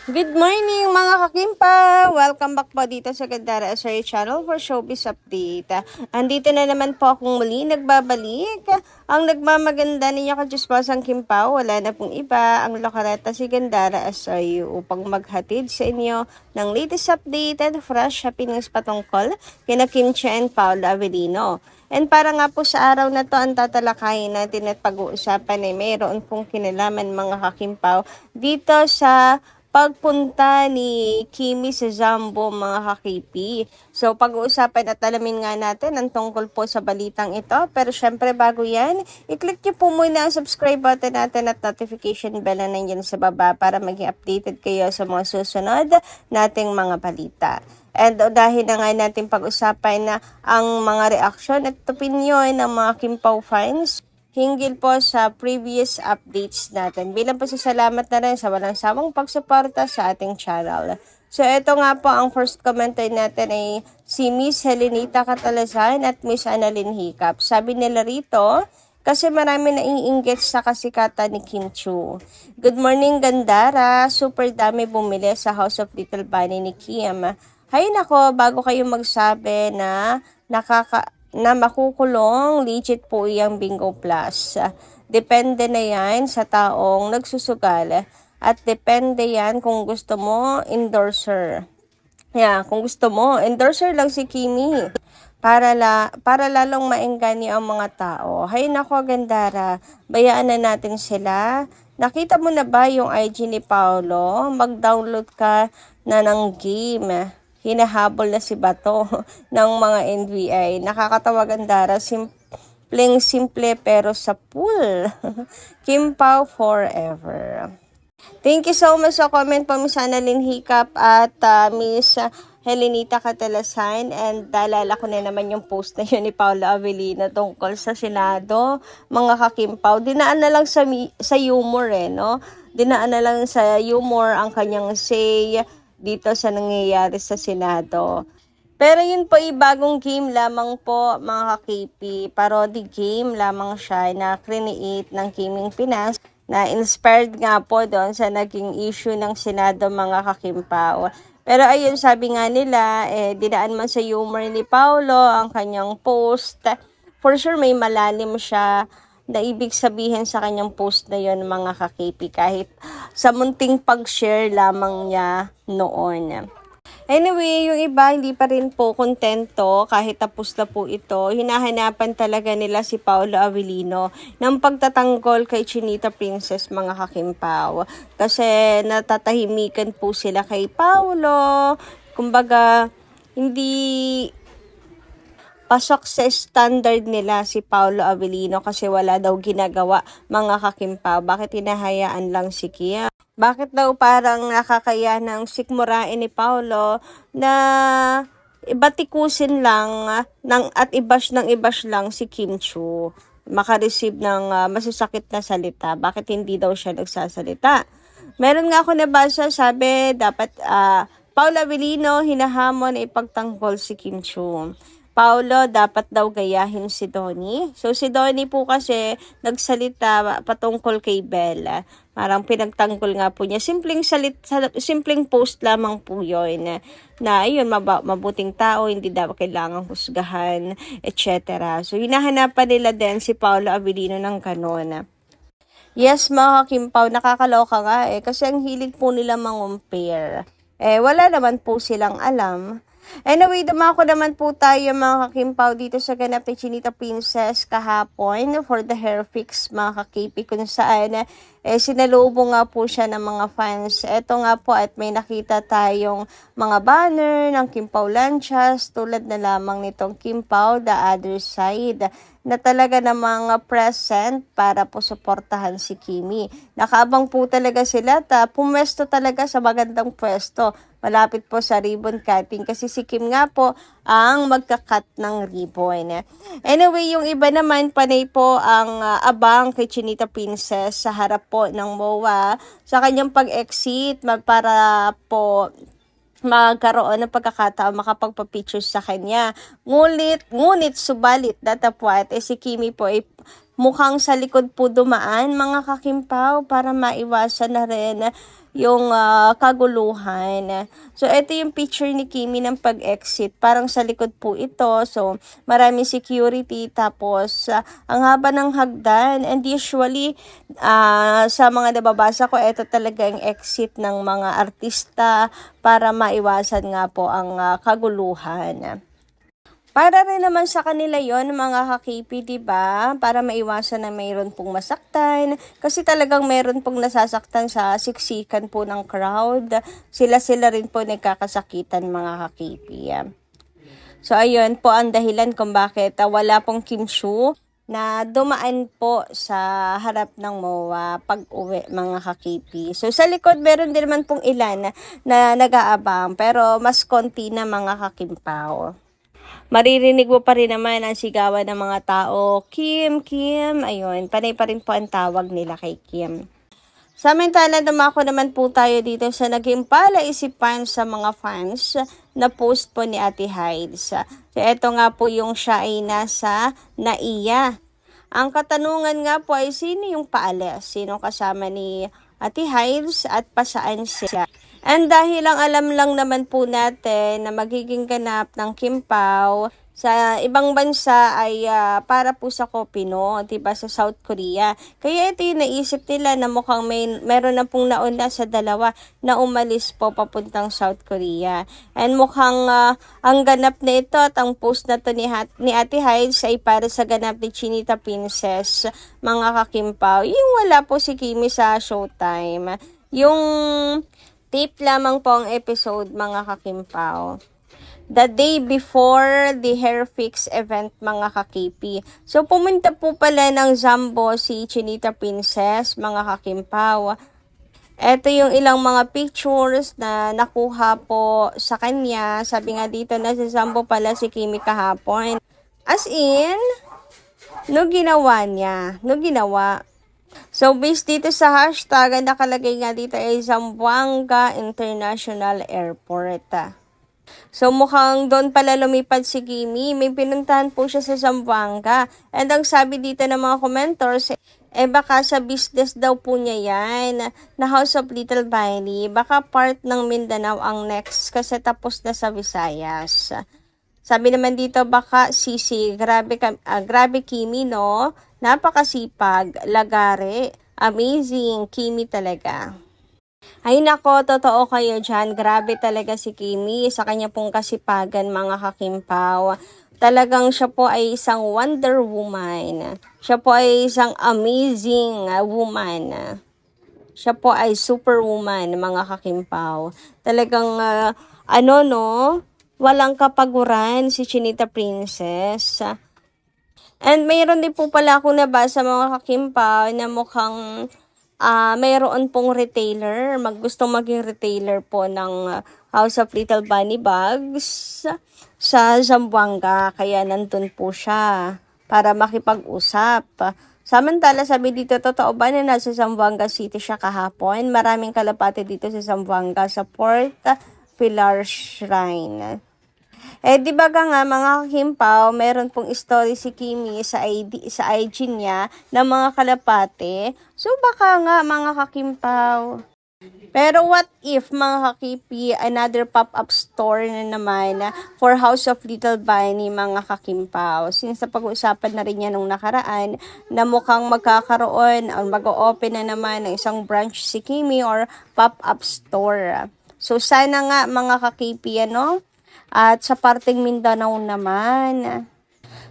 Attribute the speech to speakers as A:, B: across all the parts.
A: Good morning mga kakimpa! Welcome back po dito sa Gandara Asari Channel for Showbiz Update. Andito na naman po akong muli nagbabalik. Ang nagmamaganda ninyo kadyuspasang Kimpa, wala na pong iba ang lokareta si Gandara Asari upang maghatid sa inyo ng latest update and fresh happenings patungkol kina Kim Chiu and Paolo Avellino. And para nga po sa araw na to, ang tatalakayin natin at pag-uusapan ay mayroon pong kinalaman mga kakimpaw dito sa pagpunta ni Kimi sa Jumbo mga kakipi. So pag-uusapan at alamin nga natin ang tungkol po sa balitang ito. Pero syempre bago yan, i-click nyo po muna ang subscribe button natin at notification bell na nandiyan sa baba para maging updated kayo sa mga susunod nating mga balita. And dahil na nga natin pag-usapan na ang mga reaksyon at opinion ng mga Kimpaw fans hinggil po sa previous updates natin. Bilang pasasalamat na rin sa walang sawang pagsuporta sa ating channel. So ito nga po ang first commenter natin ay si Miss Helenita Catalasan at Miss Annalyn Hiccup. Sabi nila rito, kasi marami na iinggit sa kasikatan ni Kim Chiu. Good morning Gandara, super dami bumili sa House of Little Bunny ni Kim. Hay nako, bago kayo magsabi na makukulong, legit po yung Bingo Plus. Depende na yan sa taong nagsusugal. At depende yan kung gusto mo, endorser. Yeah, kung gusto mo, endorser lang si Kimi. Para lalong maengganyo ang mga tao. Hay nako, Gandara, bayaan na natin sila. Nakita mo na ba yung IG ni Paolo? Mag-download ka na ng game. Hinahabol na si Bato ng mga NBI. Nakakatawa Gandara, simple pero sa pool. Kimpaw forever. Thank you so much sa comment po Miss Annalyn Hiccup at Miss Helenita Catalasan. And dalala ko na naman yung post na yun ni Paolo Avellino tungkol sa Senado. Mga kakimpaw, dinaan na lang sa humor no? Dinaan na lang sa humor ang kanyang say dito sa nangyayari sa Senado. Pero yun po ay bagong game lamang po mga ka-KP. Parody game lamang siya na create ng Kiming Pinas na inspired nga po doon sa naging issue ng Senado mga kakimpaw. Pero ayun, sabi nga nila, dinaan man sa humor ni Paolo ang kanyang post. For sure may malalim siya na ibig sabihin sa kanyang post na yon mga ka-KP kahit sa munting pag-share lamang niya noon. Anyway, yung iba hindi pa rin po kontento kahit tapos na po ito. Hinahanapan talaga nila si Paolo Avellino ng pagtatanggol kay Chinita Princess mga kakimpaw. Kasi natatahimikan po sila kay Paolo. Kumbaga, hindi pasok sa standard nila si Paolo Avellino kasi wala daw ginagawa mga kakimpaw. Bakit hinahayaan lang si Kia? Bakit daw parang nakakaya ng sikmurain ni Paolo na ibatikusin lang at ibash lang si Kim Chiu makareceive ng masasakit na salita? Bakit hindi daw siya nagsasalita? Meron nga ako nabasa, sabi dapat Paolo Avellino hinahamon na ipagtanggol si Kim Chiu. Paolo, dapat daw gayahin si Donnie. So, si Donnie po kasi nagsalita patungkol kay Bella. Parang pinagtanggol nga po niya. Simpleng post lamang po yun. Na ayun, mabuting tao, hindi daw kailangang husgahan, etc. So, hinahanapan nila din si Paolo Avellino ng kanon. Yes, mga Kimpaw, nakakaloka nga kasi ang hilig po nila mangumpare. Wala naman po silang alam. Anyway, dumako naman po tayo mga kakimpaw dito sa ganap ni Chinita Princess kahapon for the hair fix mga kakipi kung saan sinalubong nga po siya ng mga fans. Ito nga po at may nakita tayong mga banner ng Kimpaw Lanchas tulad na lamang nitong Kimpaw The Other Side na talaga namang present para po suportahan si Kimi. Nakaabang po talaga sila at pumesto talaga sa magandang pwesto. Malapit po sa ribbon cutting kasi si Kim nga po ang magka-cut ng ribbon. Anyway, yung iba naman panay po ang abang kay Chinita Princess sa harap po ng MOA sa kanyang pag-exit para po magkaroon ng pagkakataon makapagpa-pictures sa kanya. Subalit datapwat si Kimi po ay mukhang sa likod po dumaan mga kakimpaw para maiwasan na rin yung kaguluhan. So, ito yung picture ni Kimi ng pag-exit. Parang sa likod po ito. So, maraming security. Tapos, ang haba ng hagdan. And usually, sa mga nababasa ko, ito talaga yung exit ng mga artista para maiwasan nga po ang kaguluhan. Para rin naman sa kanila yon mga kakipi, diba? Para maiwasan na mayroon pong masaktan. Kasi talagang meron pong nasasaktan sa siksikan po ng crowd. Sila rin po nagkakasakitan mga kakipi. So, ayun po ang dahilan kung bakit wala pong kimchi na dumaan po sa harap ng MOA pag-uwi mga kakipi. So, sa likod meron din naman pong ilan na nag-aabang pero mas konti na mga kakimpaw. Maririnig mo pa rin naman ang sigawan ng mga tao, Kim, Kim, ayun, panay pa rin po ang tawag nila kay Kim. Samantala, dumako naman po tayo dito sa naging palaisipan sa mga fans na post po ni Ate Hides. So, eto nga po yung siya ay nasa NAIA. Ang katanungan nga po ay sino yung paalis? Sino kasama ni Ate Hides at pasaan siya? And dahil alam lang naman po natin na magiging ganap ng Kim Pao sa ibang bansa ay para po sa Kopino, diba, sa South Korea. Kaya ito yung naisip nila na mukhang meron na pong nauna sa dalawa na umalis po papuntang South Korea. And mukhang ang ganap na ito at ang post na to ni Ate Hides ay para sa ganap ni Chinita Princess, mga kakimpaw. Yung wala po si Kimi sa Showtime. Yung tape lamang po ang episode, mga kakimpaw. The day before the hair fix event, mga kakipi. So, pumunta po pala ng Zambo si Chinita Princess, mga kakimpaw. Ito yung ilang mga pictures na nakuha po sa kanya. Sabi nga dito na si Zambo pala si Kimi kahapon. As in, no ginawa niya. No ginawa. So, based dito sa hashtag, ang nakalagay nga dito ay Zamboanga International Airport. So, mukhang doon pala lumipad si Kimi. May pinuntahan po siya sa Zamboanga. And ang sabi dito ng mga commenters, baka sa business daw po niya yan, na House of Little Bunny. Baka part ng Mindanao ang next kasi tapos na sa Visayas. Sabi naman dito, baka sisi, grabe Kimi, no? Napakasipag, lagare, amazing, Kimi talaga. Ay nako, totoo kayo dyan. Grabe talaga si Kimi sa kanya pong kasipagan, mga kakimpaw. Talagang siya po ay isang Wonder Woman. Siya po ay isang amazing woman. Siya po ay superwoman, mga kakimpaw. Talagang, walang kapaguran si Chinita Princess. And mayroon din po pala akong nabasa, mga kakimpaw, na mukhang mayroon pong retailer, gustong maging retailer po ng House of Little Bunny bags sa Zamboanga. Kaya nandun po siya para makipag-usap. Samantala, sabi dito, totoo ba na nasa Zamboanga City siya kahapon? Maraming kalapate dito sa Zamboanga sa Port Pilar Shrine. Di ba nga mga kakimpaw, meron pong story si Kimi sa IG niya ng mga kalapate. So baka nga mga kakimpaw. Pero what if, mga kakipi, another pop-up store na naman for House of Little Bunny, mga kakimpaw. Since pag-uusapan na rin yan nung nakaraan na mukhang magkakaroon o mag-o-open na naman ng isang branch si Kimi or pop-up store. So sana nga mga kakipi, at sa parteng Mindanao naman.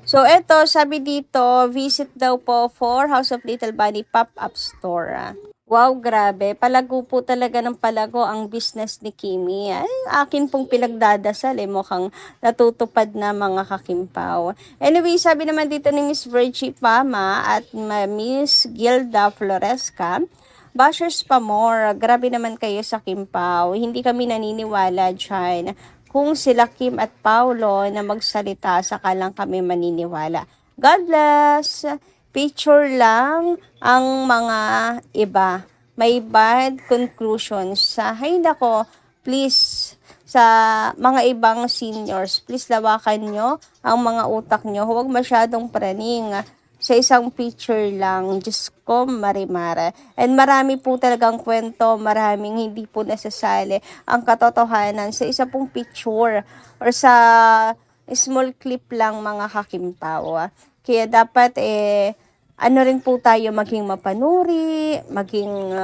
A: So, eto, sabi dito, visit daw po for House of Little Bunny pop-up store. Wow, grabe. Palago po talaga ng palago ang business ni Kimi. Ay, akin pong pinagdadasal. Mukhang natutupad na, mga kakimpaw. Anyway, sabi naman dito ni Miss Virgie Pama at Miss Gilda Floresca, bashers pa more. Grabe naman kayo sa Kimpaw. Hindi kami naniniwala dyan. Kung sila Kim at Paulo na magsalita, saka lang kami maniniwala. God bless! Picture lang ang mga iba. May bad conclusions. Hay nako, please, sa mga ibang seniors, please lawakan nyo ang mga utak nyo. Huwag masyadong praning. sa isang picture lang. Diyos ko, marimara. And marami po talagang kwento, maraming hindi po nasasali ang katotohanan sa isa pong picture or sa small clip lang, mga kakimpaw. Kaya dapat ano rin po tayo maging mapanuri, maging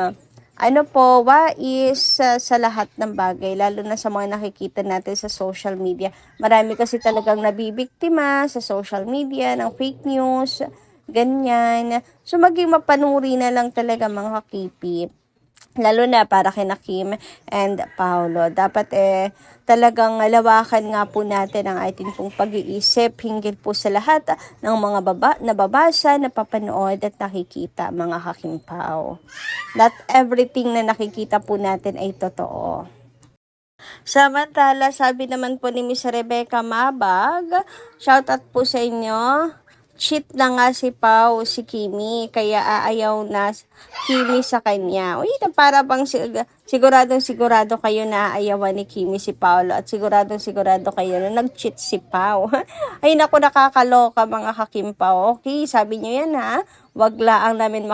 A: wais sa lahat ng bagay, lalo na sa mga nakikita natin sa social media. Marami kasi talagang nabibiktima sa social media ng fake news, ganyan. So, maging mapanuri na lang talaga, mga kakipi. Lalo na para kina Kim and Paolo. Dapat talagang lawakan nga po natin ang ating pong pag-iisip hinggil po sa lahat ng mga nababasa, napapanood at nakikita, mga kakimpaw. Not everything na nakikita po natin ay totoo. Samantala, sabi naman po ni Miss Rebecca Mabag, shoutout po sa inyo. Cheat na nga si Pao, si Kimi, kaya aayaw na Kimi sa kanya. Uy, para bang sigurado kayo na aayawan ni Kimi si Paolo at sigurado kayo na nag-cheat si Pao. Ay naku, nakakaloka, mga kakimpaw. Okay, sabi nyo yan ha. Wag laang namin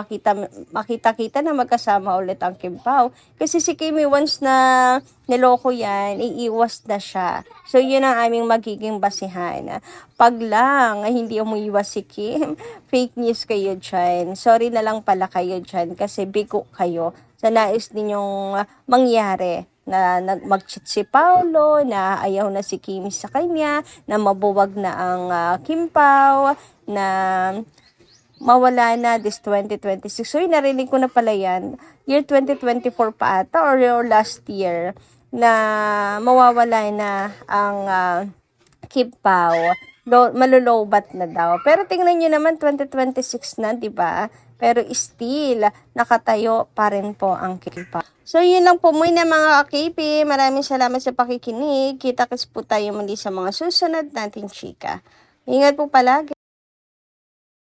A: makita-kita na magkasama ulit ang Kimpaw. Kasi si Kimi, once na niloko yan, iiwas na siya. So, yun ang aming magiging basihan. Pag lang hindi umuiwas si Kim, fake news kayo dyan. Sorry na lang pala kayo dyan kasi bigo kayo sa nais ninyong mangyari. Na mag-cheat si Paolo, na ayaw na si Kimi sa kanya, na mabuwag na ang Kimpaw, na mawala na this 2026. So, narinig ko na pala yan. Year 2024 pa ata or last year na mawawala na ang Kimpaw. Malulowbat na daw. Pero tingnan nyo naman, 2026 na, di ba? Pero still, nakatayo pa rin po ang Kimpaw. So, yun lang po muna, mga kakipi. Maraming salamat sa pakikinig. Kita-kits po tayo muli sa mga susunod nating chika. Ingat po palagi.